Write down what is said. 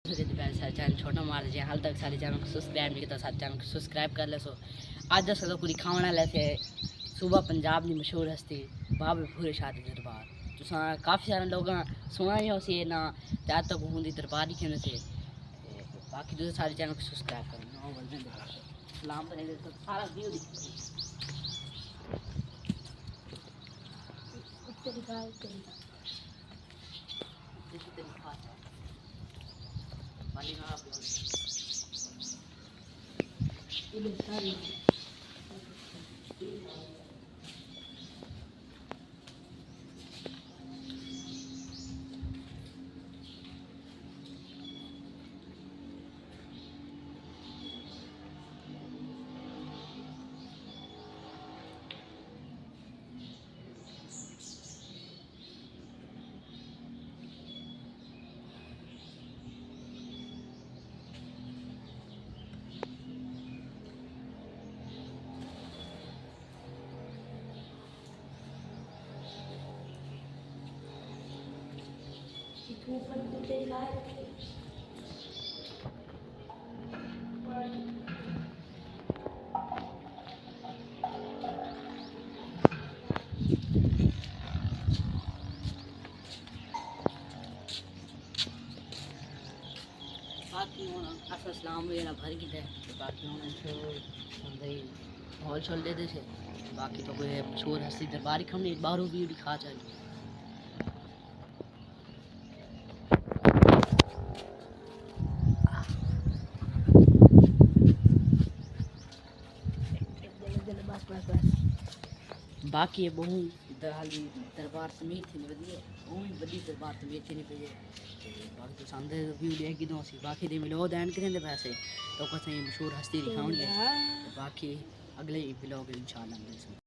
Channel छोटा मार दीजिए। हाल तक सारे चैनल को सब्सक्राइब नहीं किया, सारे चैनल को सब्सक्राइब कर ले। सो आज दस कुछ खावना लेते सुबह पंजाब की मशहूर हस्ती बाबे पूरे शादी दरबार तो काफ़ी सारे लोग सुना ही उसी ना आज तक होंगी दरबार ही खेने से। बाकी दूसरे सारे चैनल को सब्सक्राइब करें। सलाम सारा व्यू बाकी असलाम भर की बाकी हॉल शॉल देते थे। बाकी तो कोई मशहूर हस्ती दरबार ही खमने बाहरों भी दिखा चाहिए। बाकी बहु हाली दरबार समीर थी वधिया बहुत बड़ी दरबार समीर थी नहीं पे बाकी तो सांदे वीडियो है किदों सी बाकी दे मिलो दैन करें पैसे तो कसें मशहूर हस्ती दिखाऊंगे। बाकी अगले ब्लॉग इंशाल्लाह मिलते हैं।